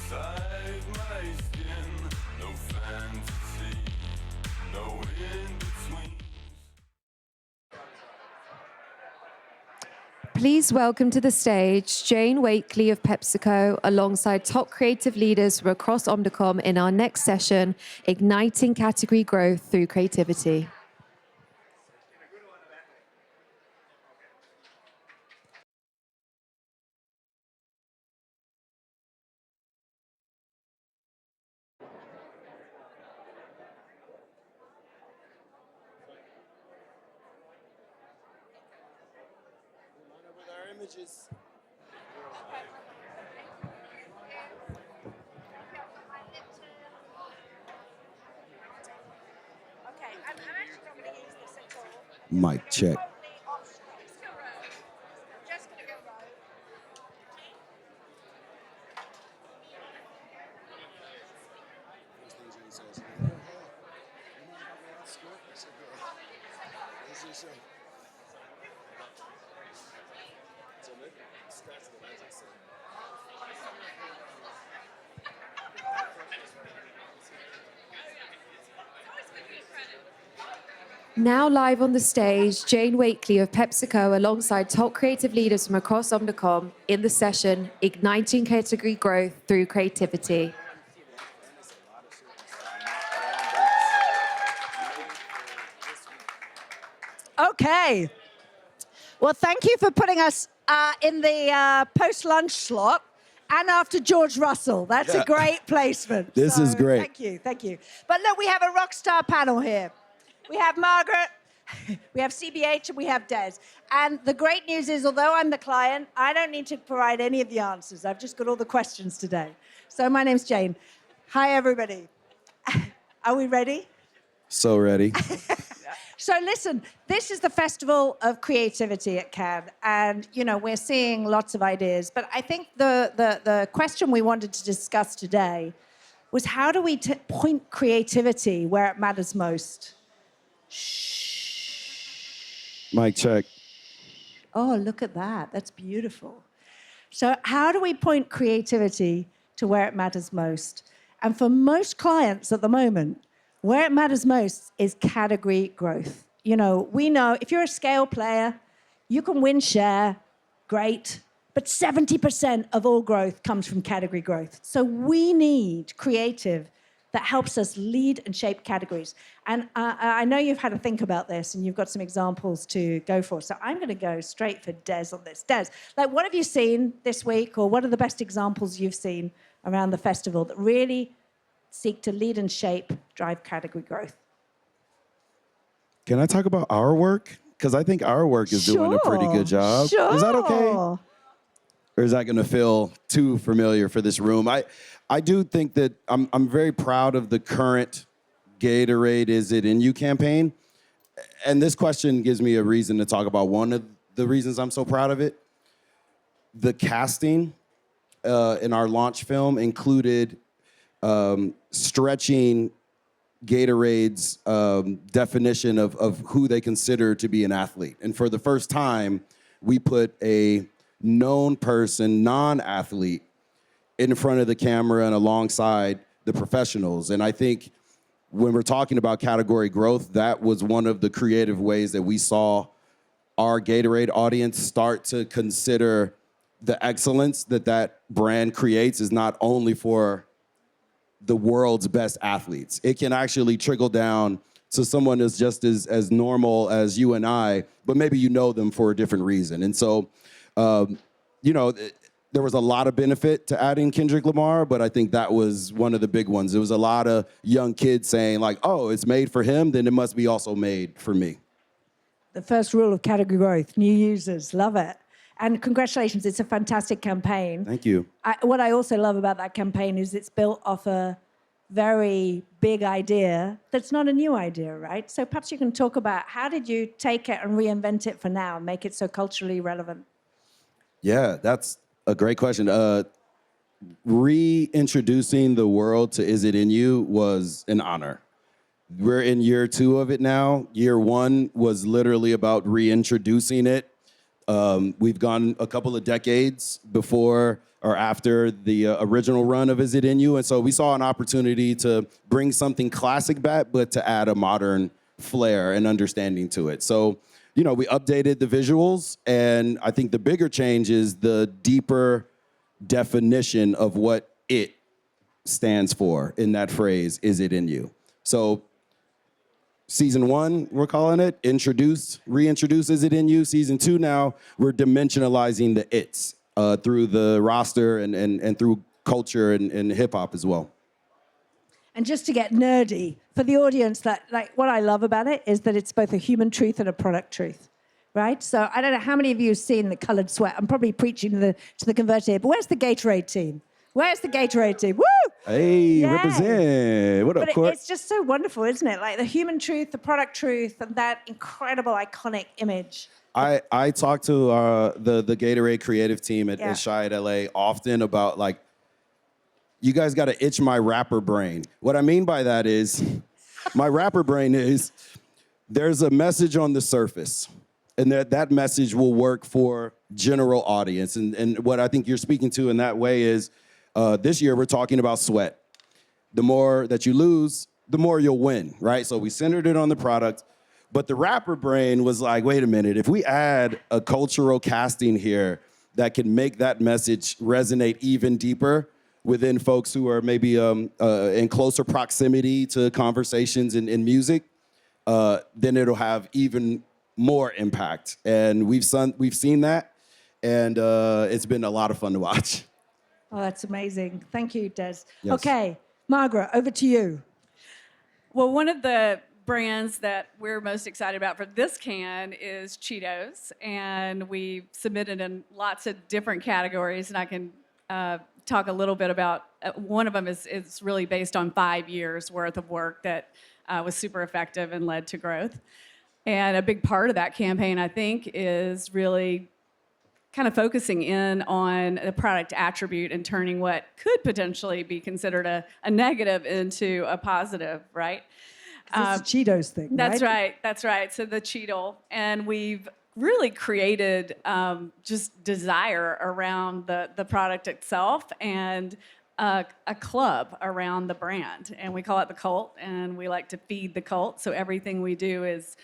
inside my skin. No fantasy, no in-between. Please welcome to the stage Jane Wakely of PepsiCo alongside top creative leaders from across Omnicom in our next session, Igniting Category Growth Through Creativity. Images. Mic check. Now live on the stage, Jane Wakely of PepsiCo alongside top creative leaders from across Omnicom in the session, Igniting Category Growth Through Creativity. Okay. Well, thank you for putting us in the post-lunch slot and after George Russell. That's a great placement. This is great. Thank you, thank you. But look, we have a rock star panel here. We have Margaret, we have CBH, and we have Des. And the great news is, although I'm the client, I don't need to provide any of the answers. I've just got all the questions today. So my name's Jane. Hi, everybody. Are we ready? So ready. So listen, this is the Festival of Creativity at Cannes, and we're seeing lots of ideas. But I think the question we wanted to discuss today was how do we point creativity where it matters most? Shh. Mic check. Oh, look at that. That's beautiful. So how do we point creativity to where it matters most? And for most clients at the moment, where it matters most is category growth. We know if you're a scale player, you can win share, great, but 70% of all growth comes from category growth. So we need creative that helps us lead and shape categories. And I know you've had to think about this and you've got some examples to go for. So I'm going to go straight for Des on this. Des, what have you seen this week, or what are the best examples you've seen around the festival that really seek to lead and shape, drive category growth? Can I talk about our work? Because I think our work is doing a pretty good job. Sure. Is that okay? Or is that going to feel too familiar for this room? I do think that I'm very proud of the current Gatorade Is It In You campaign. And this question gives me a reason to talk about one of the reasons I'm so proud of it. The casting in our launch film included stretching Gatorade's definition of who they consider to be an athlete. And for the first time, we put a known person, non-athlete, in front of the camera and alongside the professionals. And I think when we're talking about category growth, that was one of the creative ways that we saw our Gatorade audience start to consider the excellence that brand creates is not only for the world's best athletes. It can actually trickle down to someone that's just as normal as you and I, but maybe you know them for a different reason. And so, there was a lot of benefit to adding Kendrick Lamar, but I think that was one of the big ones. There was a lot of young kids saying oh, it's made for him, then it must be also made for me. The first rule of category growth, new users, love it. And congratulations, it's a fantastic campaign. Thank you. What I also love about that campaign is it's built off a very big idea that's not a new idea, right? So perhaps you can talk about how did you take it and reinvent it for now and make it so culturally relevant? Yeah, that's a great question. Reintroducing the world to Is It In You was an honor. We're in year 2 of it now. Year 1 was literally about reintroducing it. We've gone a couple of decades before or after the original run of Is It In You? And so we saw an opportunity to bring something classic back, but to add a modern flair and understanding to it. So, we updated the visuals, and I think the bigger change is the deeper definition of what it stands for in that phrase, Is It In You? So Season 1, we're calling it, reintroduce Is It In You? Season 2 now, we're dimensionalizing the it's through the roster and through culture and hip hop as well. And just to get nerdy, for the audience, what I love about it is that it's both a human truth and a product truth, right? So I don't know how many of you have seen the Colored Sweat. I'm probably preaching to the converted here, but where's the Gatorade team? Where's the Gatorade team? Woo! Hey, Yay. represent. What up, But Court? it's just so wonderful, isn't it? Like the human truth, the product truth, and that incredible, iconic image. I talk to the Gatorade creative team at Yeah. Shy at LA often about you guys got to itch my rapper brain. What I mean by that is, my rapper brain is there's a message on the surface, and that message will work for general audience. And what I think you're speaking to in that way is this year we're talking about sweat. The more that you lose, the more you'll win, right? So we centered it on the product. But the rapper brain was like, wait a minute, if we add a cultural casting here that can make that message resonate even deeper within folks who are maybe in closer proximity to conversations in music, then it'll have even more impact. And we've seen that, and it's been a lot of fun to watch. Oh, that's amazing. Thank you, Des. Yes. Okay, Margaret, over to you. Well, one of the brands that we're most excited about for this can is Cheetos, and we submitted in lots of different categories, and I can talk a little bit about one of them is really based on 5 years worth of work that was super effective and led to growth. And a big part of that campaign, I think, is really kind of focusing in on the product attribute and turning what could potentially be considered a negative into a positive, right? It's a Cheetos thing, That's right? right. That's right. So the Cheetle, and we've really created just desire around the product itself and a club around the brand, and we call it the cult, and we like to feed the cult. So everything we do is,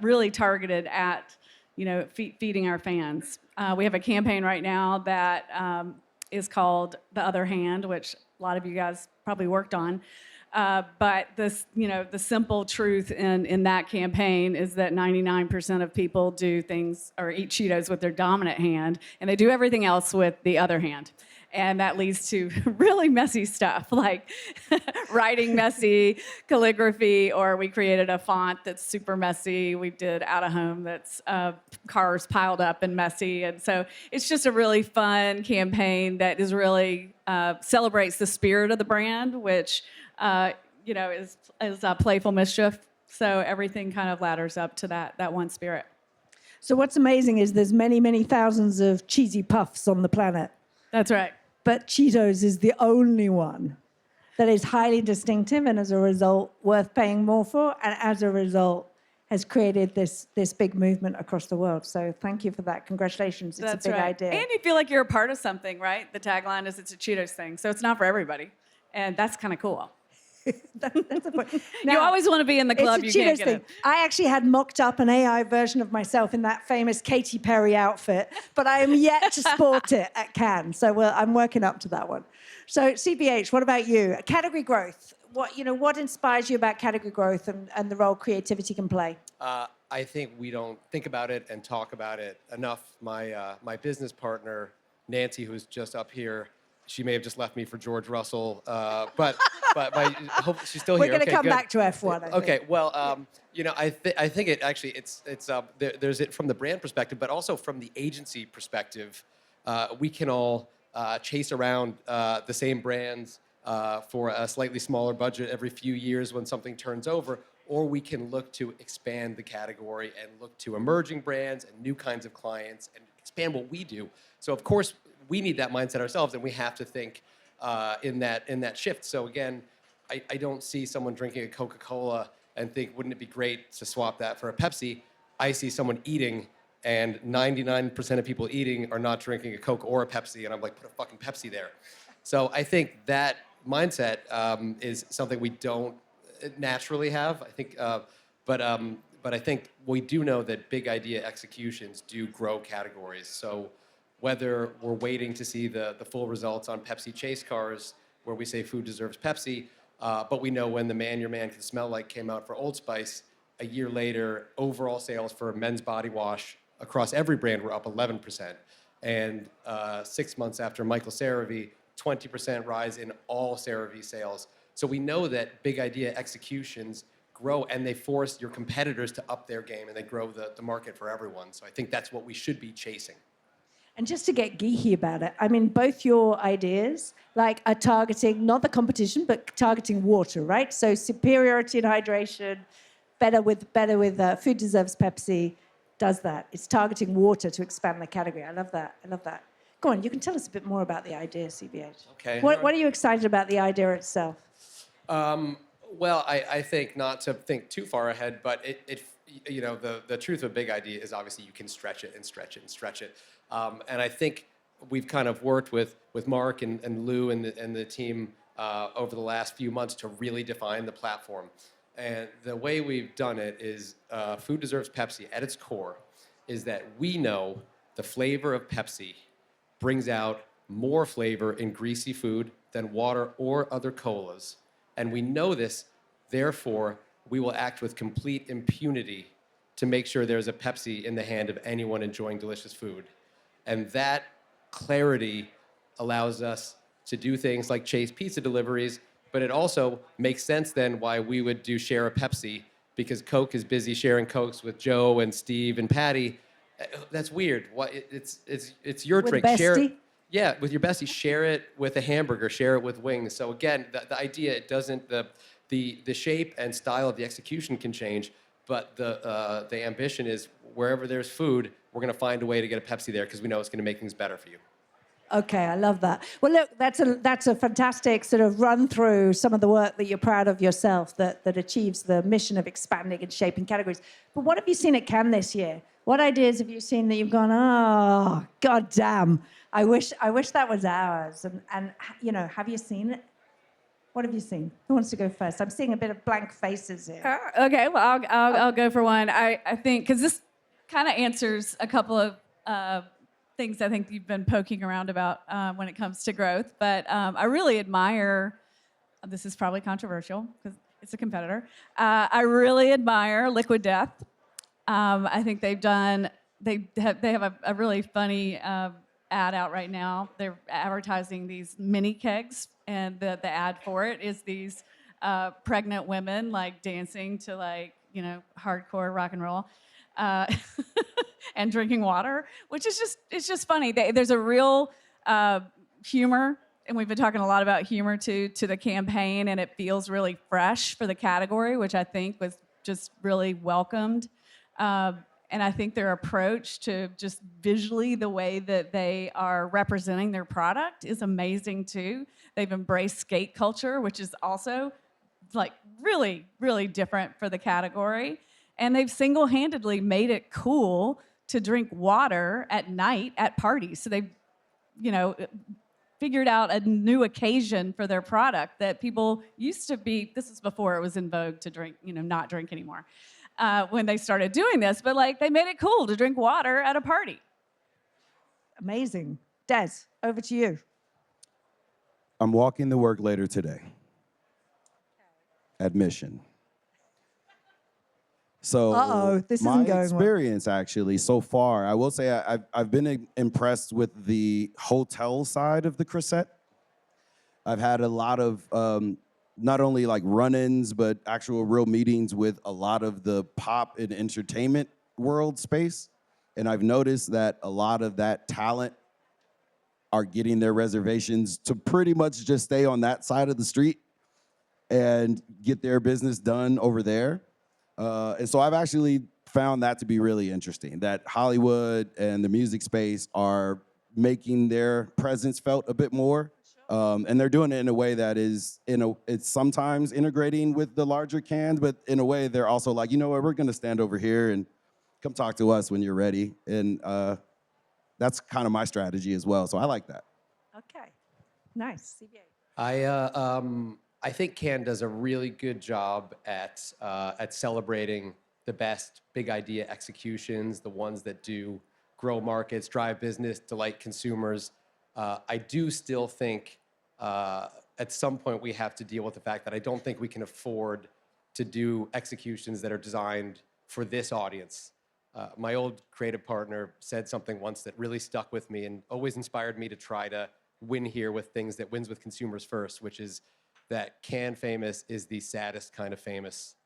really targeted at, feeding our fans. We have a campaign right now that is called The Other Hand, which a lot of you guys probably worked on. But this, the simple truth in that campaign is that 99% of people do things or eat Cheetos with their dominant hand, and they do everything else with the other hand. And that leads to really messy stuff, like writing messy, calligraphy, or we created a font that's super messy. We did Out of Home that's cars piled up and messy. And so it's just a really fun campaign that is really celebrates the spirit of the brand, which is playful mischief. So everything kind of ladders up to that one spirit. So what's amazing is there's many, many thousands of cheesy puffs on the planet, That's right. but Cheetos is the only one that is highly distinctive and as a result worth paying more for, and as a result has created this big movement across the world. So thank you for that. Congratulations. It's That's a big right. idea. And you feel like you're a part of something, right? The tagline is it's a Cheetos thing. So it's not for everybody. And that's kind of cool. That's the point. You Now, always want to be in the club. it's a You can't Cheetos get thing. it. I actually had mocked up an AI version of myself in that famous Katy Perry outfit, but I am yet to sport it at Cannes. So I'm working up to that one. So CBH, what about you? Category growth. What inspires you about category growth and the role creativity can play? I think we don't think about it and talk about it enough. My business partner, Nancy, who's just up here, she may have just left me for George Russell, but hope she's still We're here. going to Okay, come good. back to F1. I think. Okay, well, I think it actually there's it from the brand perspective, but also from the agency perspective. We can all chase around the same brands for a slightly smaller budget every few years when something turns over, or we can look to expand the category and look to emerging brands and new kinds of clients and expand what we do. So of course we need that mindset ourselves, and we have to think in that shift. So again, I don't see someone drinking a Coca-Cola and think, wouldn't it be great to swap that for a Pepsi? I see someone eating and 99% of people eating are not drinking a Coke or a Pepsi, and I'm like, put a fucking Pepsi there. So I think that mindset is something we don't naturally have. I think, but I think we do know that big idea executions do grow categories. So whether we're waiting to see the full results on Pepsi chase cars, where we say food deserves Pepsi, but we know when the Man Your Man Can Smell Like came out for Old Spice, a year later, overall sales for men's body wash across every brand were up 11%. And 6 months after Michael CeraVe, 20% rise in all CeraVe sales. So we know that big idea executions grow, and they force your competitors to up their game, and they grow the market for everyone. So I think that's what we should be chasing. And just to get geeky about it, I mean, both your ideas like are targeting not the competition, but targeting water, right? So superiority in hydration, better with Food Deserves Pepsi does that. It's targeting water to expand the category. I love that. I love that. Go on, you can tell us a bit more about the idea, CBH. Okay. What are you excited about the idea itself? Well, I think not to think too far ahead, but you know, the truth of a big idea is obviously you can stretch it and stretch it and stretch it. And I think we've kind of worked with Mark and Lou and the team over the last few months to really define the platform. And the way we've done it is Food Deserves Pepsi at its core is that we know the flavor of Pepsi brings out more flavor in greasy food than water or other colas. And we know this, therefore, we will act with complete impunity to make sure there's a Pepsi in the hand of anyone enjoying delicious food. And that clarity allows us to do things like chase pizza deliveries, but it also makes sense then why we would do share a Pepsi, because Coke is busy sharing Cokes with Joe and Steve and Patty. That's weird. It's your With drink. bestie? Share it. Yeah, with your bestie, share it with a hamburger, share it with wings. So again, the idea, it doesn't, the shape and style of the execution can change, but the ambition is wherever there's food, we're gonna find a way to get a Pepsi there because we know it's gonna make things better for you. Okay, I love that. Well, look, that's a fantastic sort of run through some of the work that you're proud of yourself that achieves the mission of expanding and shaping categories. But what have you seen at Cannes this year? What ideas have you seen that you've gone, oh, god damn, I wish that was ours? And you know, have you seen it? What have you seen? Who wants to go first? I'm seeing a bit of blank faces here. Okay, well, I'll go for one. I think, because this kind of answers a couple of things I think you've been poking around about when it comes to growth. But I really admire, this is probably controversial because it's a competitor. I really admire Liquid Death. I think they have a really funny ad out right now. They're advertising these mini kegs, and the ad for it is these pregnant women like dancing to like, you know, hardcore rock and roll. And drinking water, which is just funny. There's a real humor, and we've been talking a lot about humor to the campaign, and it feels really fresh for the category, which I think was just really welcomed. And I think their approach to just visually the way that they are representing their product is amazing too. They've embraced skate culture, which is also like really, really different for the category. And they've single-handedly made it cool to drink water at night at parties. So they've, you know, figured out a new occasion for their product that people used to be, this is before it was in vogue to drink, you know, not drink anymore, when they started doing this. But like, they made it cool to drink water at a party. Amazing. Des, over to you. I'm walking to work later today. Admission. So This my isn't going well. experience actually so far, I will say I've been impressed with the hotel side of the Crescent. I've had a lot of not only like run-ins, but actual real meetings with a lot of the pop and entertainment world space. And I've noticed that a lot of that talent are getting their reservations to pretty much just stay on that side of the street and get their business done over there. And so I've actually found that to be really interesting, that Hollywood and the music space are making their presence felt a bit more. And they're doing it in a way that is, it's sometimes integrating with the larger cans, but in a way they're also like, you know what, we're gonna stand over here and come talk to us when you're ready. And that's kind of my strategy as well. So I like that. Okay, nice. CBA. I think Cannes does a really good job at celebrating the best big idea executions, the ones that do grow markets, drive business, delight consumers. I do still think at some point we have to deal with the fact that I don't think we can afford to do executions that are designed for this audience. My old creative partner said something once that really stuck with me and always inspired me to try to win here with things that wins with consumers first, which is that Cannes famous is the saddest kind of famous.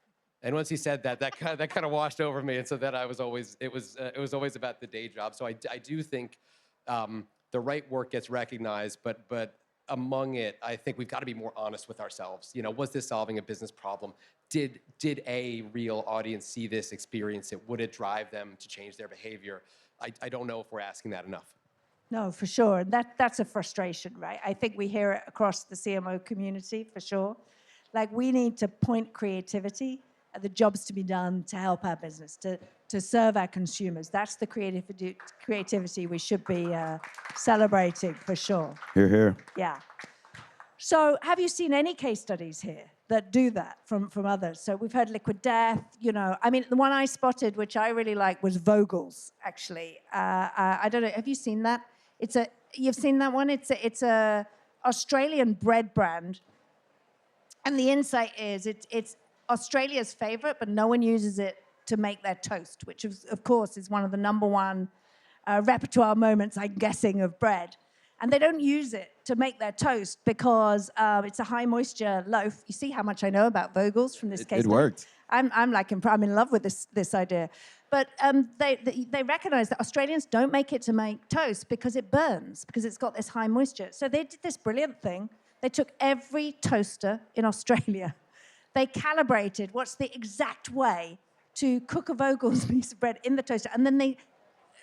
And once he said that, that kind of washed over me, and so that it was always about the day job. So I do think the right work gets recognized, but among it, I think we've got to be more honest with ourselves. You know, was this solving a business problem? Did a real audience see this, experience it? Would it drive them to change their behavior? I don't know if we're asking that enough. No, for sure. That's a frustration, right? I think we hear it across the CMO community, for sure. Like, we need to point creativity at the jobs to be done to help our business, to serve our consumers. That's the creativity we should be celebrating, for sure. Hear, hear. Yeah. So have you seen any case studies here that do that from others? So we've heard Liquid Death, you know. I mean, the one I spotted, which I really like, was Vogel's, actually. I don't know, have you seen that? You've seen that one? It's a Australian bread brand. And the insight is it's Australia's favorite, but no one uses it to make their toast, which of course is one of the number one repertoire moments, I'm guessing, of bread. And they don't use it to make their toast because it's a high moisture loaf. You see how much I know about Vogel's from this case It study? worked. I'm in love with this idea. But they recognize that Australians don't make it to make toast because it burns, because it's got this high moisture. So they did this brilliant thing. They took every toaster in Australia. They calibrated what's the exact way to cook a Vogel's piece of bread in the toaster. And then they,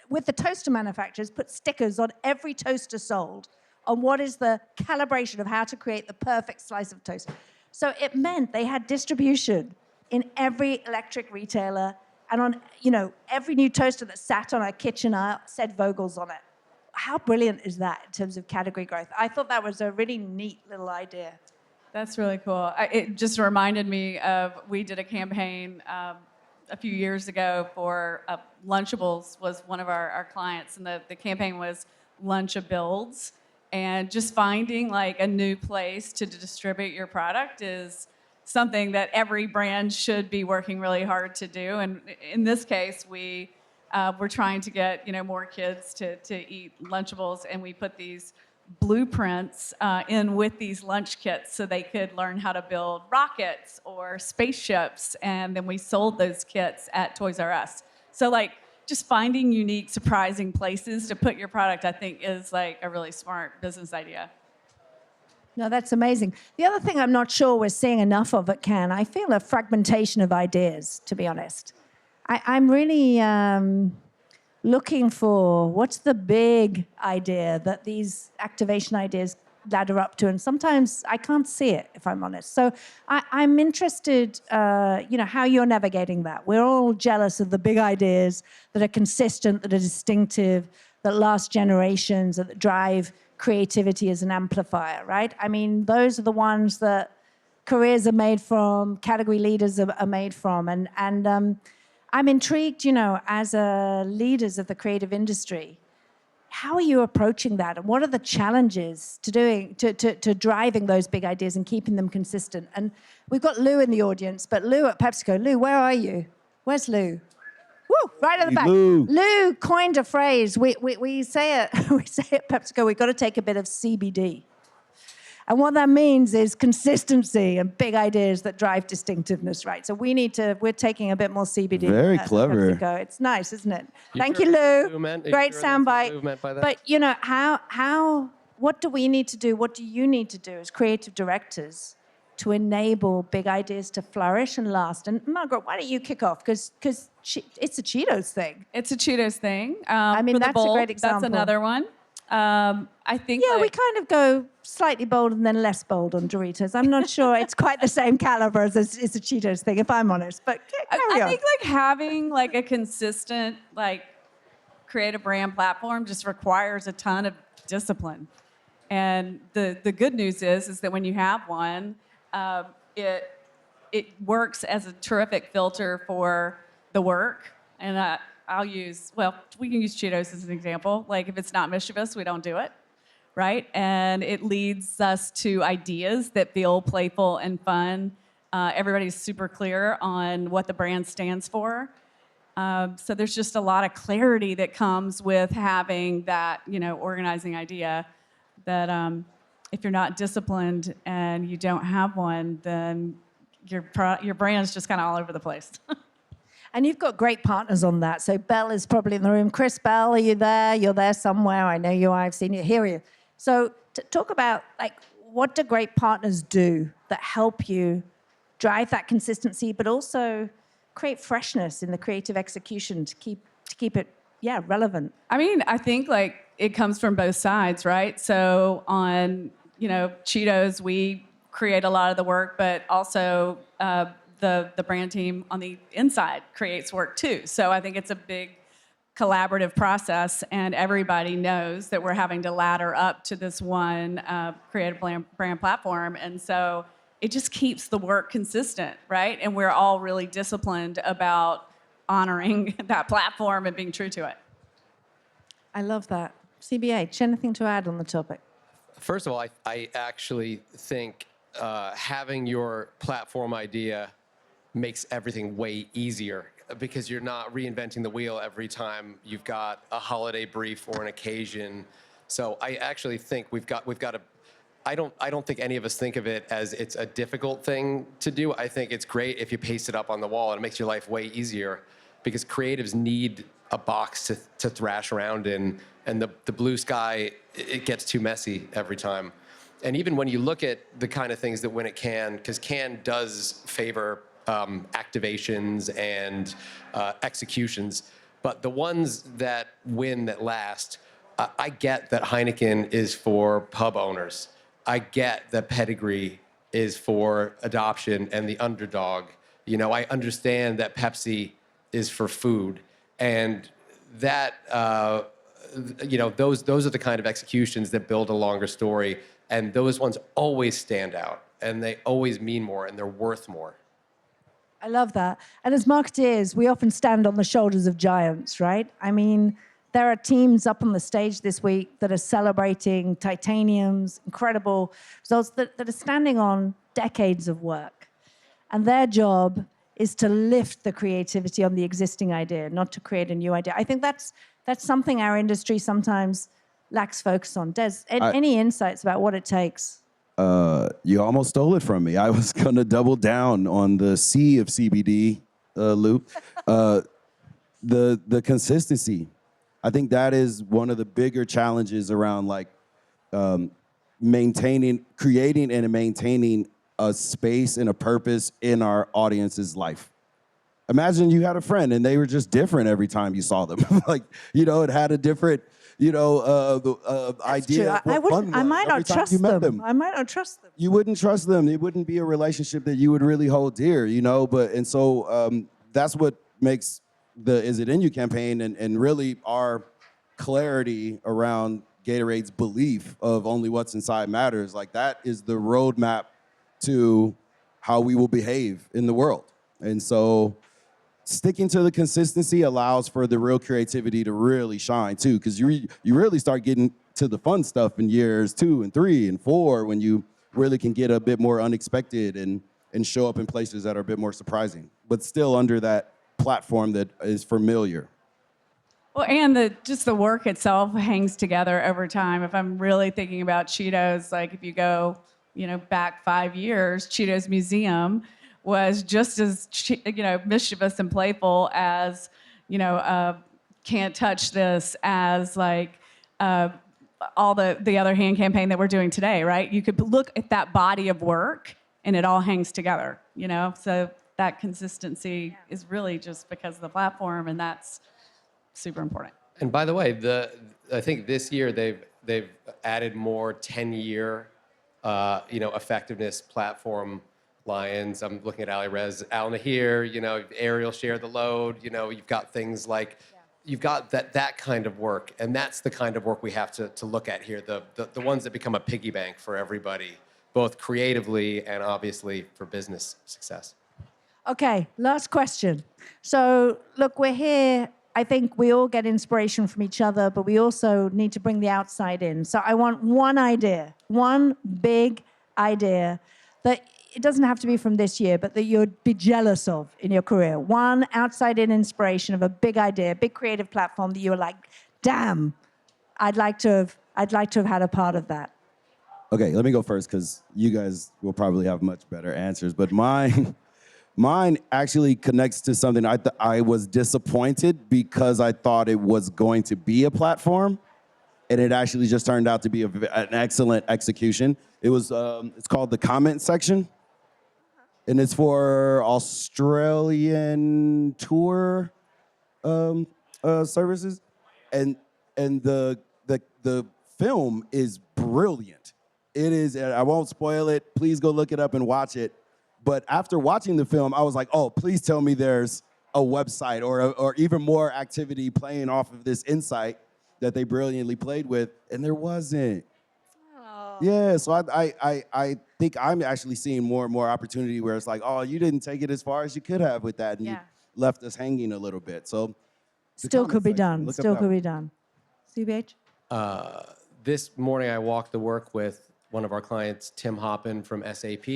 with the toaster manufacturers, put stickers on every toaster sold on what is the calibration of how to create the perfect slice of toast. So it meant they had distribution in every electric retailer, and on, you know, every new toaster that sat on a kitchen aisle said Vogel's on it. How brilliant is that in terms of category growth? I thought that was a really neat little idea. That's really cool. It just reminded me of, we did a campaign a few years ago for Lunchables was one of our clients, and the campaign was Lunchabuilds. And just finding like a new place to distribute your product is something that every brand should be working really hard to do. And in this case, we're trying to get more kids to eat Lunchables, and we put these blueprints in with these lunch kits so they could learn how to build rockets or spaceships, and then we sold those kits at Toys R Us. So like, just finding unique, surprising places to put your product, I think, is like a really smart business idea. No, that's amazing. The other thing I'm not sure we're seeing enough of at Cannes, I feel a fragmentation of ideas, to be honest. I'm really looking for what's the big idea that these activation ideas ladder up to, and sometimes I can't see it, if I'm honest. So I'm interested, how you're navigating that. We're all jealous of the big ideas that are consistent, that are distinctive, that last generations, that drive creativity as an amplifier, right? I mean, those are the ones that careers are made from, category leaders are made from, and I'm intrigued, as leaders of the creative industry, how are you approaching that? And what are the challenges to driving those big ideas and keeping them consistent? And we've got Lou in the audience, but Lou at PepsiCo. Lou, where are you? Where's Lou? Woo, right at the back. Lou coined a phrase. We say it at PepsiCo, we've got to take a bit of CBD. And what that means is consistency and big ideas that drive distinctiveness, right? So we're taking a bit more CBD. Very at clever. PepsiCo. It's nice, isn't it? Thank sure you, that's Lou. Lou meant? Are you Great sure that's what Lou soundbite. meant by that? But what do we need to do? What do you need to do as creative directors to enable big ideas to flourish and last? And Margaret, why don't you kick off? Because it's a Cheetos thing. It's a Cheetos thing. I mean, for the that's a bold, great example. That's another one. I think Yeah, we like, kind of go slightly bold and then less bold on Doritos. I'm not sure it's quite the same caliber as it's a Cheetos thing, if I'm honest. But carry I on. think like having like a consistent like creative brand platform just requires a ton of discipline. And the good news is that when you have one, it works as a terrific filter for the work. And we can use Cheetos as an example. Like if it's not mischievous, we don't do it, right? And it leads us to ideas that feel playful and fun. Everybody's super clear on what the brand stands for. So there's just a lot of clarity that comes with having that, organizing idea that if you're not disciplined and you don't have one, then your brand's just kind of all over the place. And you've got great partners on that. So Belle is probably in the room. Chris Bell, are you there? You're there somewhere. I know you are. I've seen you. Here you. So talk about like what do great partners do that help you drive that consistency, but also create freshness in the creative execution to keep it relevant. I mean, I think like it comes from both sides, right? So on Cheetos, we create a lot of the work, but also the brand team on the inside creates work too. So I think it's a big collaborative process, and everybody knows that we're having to ladder up to this one creative brand platform, and so it just keeps the work consistent, right? And we're all really disciplined about honoring that platform and being true to it. I love that. CBH, anything to add on the topic? First of all, I actually think having your platform idea makes everything way easier because you're not reinventing the wheel every time you've got a holiday brief or an occasion. So I actually think we've got a. I don't think any of us think of it as it's a difficult thing to do. I think it's great if you paste it up on the wall and it makes your life way easier because creatives need a box to thrash around in, and the blue sky, it gets too messy every time. And even when you look at the kind of things that win at Cannes, because Cannes does favor activations and executions, but the ones that win that last, I get that Heineken is for pub owners. I get that Pedigree is for adoption and the underdog. I understand that Pepsi is for food, and that those are the kind of executions that build a longer story, and those ones always stand out, and they always mean more, and they're worth more. I love that. And as marketeers, we often stand on the shoulders of giants, right? I mean, there are teams up on the stage this week that are celebrating Titanium's incredible results that are standing on decades of work. And their job is to lift the creativity on the existing idea, not to create a new idea. I think that's something our industry sometimes lacks focus on. Des, any insights about what it takes? You almost stole it from me. I was going to double down on the C of CBD loop. The consistency. I think that is one of the bigger challenges around like creating and maintaining a space and a purpose in our audience's life. Imagine you had a friend and they were just different every time you saw them. Like, it had a different, idea. True. Of what fun I was might every not time trust you met them. I might not trust them. You wouldn't trust them. It wouldn't be a relationship that you would really hold dear, So that's what makes the Is It In You campaign and really our clarity around Gatorade's belief of only what's inside matters. Like that is the roadmap to how we will behave in the world. And so sticking to the consistency allows for the real creativity to really shine too, because you really start getting to the fun stuff in years 2 and 3 and 4 when you really can get a bit more unexpected and show up in places that are a bit more surprising, but still under that platform that is familiar. Well, and the work itself hangs together over time. If I'm really thinking about Cheetos, like if you go, back 5 years, Cheetos Museum was just as mischievous and playful as Can't Touch This, as like all the other hand campaign that we're doing today, right? You could look at that body of work and it all hangs together, So that consistency is really just because of the platform, and that's super important. And by the way, I think this year they've added more 10-year, effectiveness platform lions. I'm looking at Ali Rez, Al Nahir, Ariel share the load. You've got things like, you've got that kind of work, and that's the kind of work we have to look at here. The ones that become a piggy bank for everybody, both creatively and obviously for business success. Okay, last question. So, look, we're here. I think we all get inspiration from each other, but we also need to bring the outside in. So, I want one idea, one big idea that it doesn't have to be from this year, but that you'd be jealous of in your career. One outside in inspiration of a big idea, a big creative platform that you were like, damn, I'd like to have had a part of that. Okay, let me go first because you guys will probably have much better answers. But mine actually connects to something I was disappointed because I thought it was going to be a platform, and it actually just turned out to be an excellent execution. It's called the comment section, and it's for Australian tour services, and the film is brilliant. It is. I won't spoil it. Please go look it up and watch it. But after watching the film, I was like, oh, please tell me there's a website or even more activity playing off of this insight that they brilliantly played with, and there wasn't. Oh. Yeah, so I think I'm actually seeing more and more opportunity where it's like, oh, you didn't take it as far as you could have with that, and you left us hanging a little bit. So Still could be done. Still could be done. CBH? This morning, I walked the work with one of our clients, Tim Hoppin from SAP,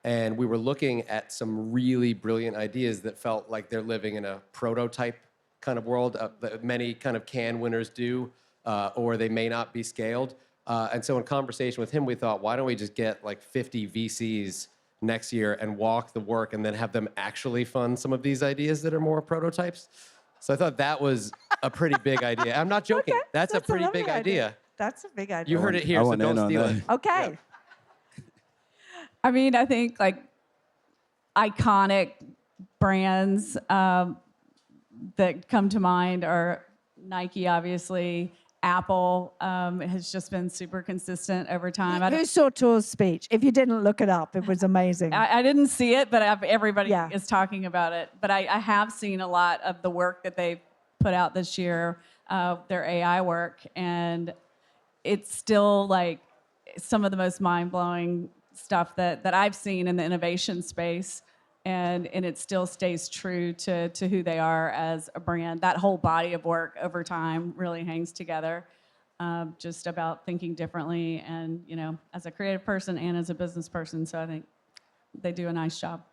and we were looking at some really brilliant ideas that felt like they're living in a prototype kind of world that many kind of can winners do, or they may not be scaled. And so in conversation with him, we thought, why don't we just get like 50 VCs next year and walk the work and then have them actually fund some of these ideas that are more prototypes? So I thought that was a pretty big idea. I'm not joking. Okay, that's a pretty lovely big idea. That's a big idea. You heard it here, so don't steal it. Okay. I mean, I think like iconic brands that come to mind are Nike, obviously. Apple has just been super consistent over time. Who saw Tor's speech? If you didn't look it up, it was amazing. I didn't see it, but everybody Yeah. is talking about it. But I have seen a lot of the work that they put out this year, their AI work, and it's still like some of the most mind-blowing stuff that I've seen in the innovation space. And it still stays true to who they are as a brand. That whole body of work over time really hangs together, just about thinking differently and, as a creative person and as a business person. So I think they do a nice job.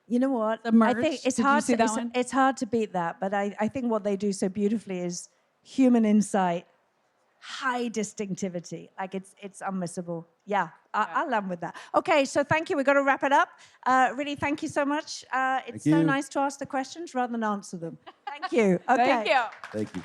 You know what? The merch. I think it's Did hard you see to, that it's, one? it's hard to beat that, but I think what they do so beautifully is human insight, high distinctivity. Like it's unmissable. Yeah, I'll land with that. Okay, so thank you. We've got to wrap it up. Really, thank you so much. It's so you. nice to ask the questions rather than answer them. Thank you. Okay. Thank you. Thank you.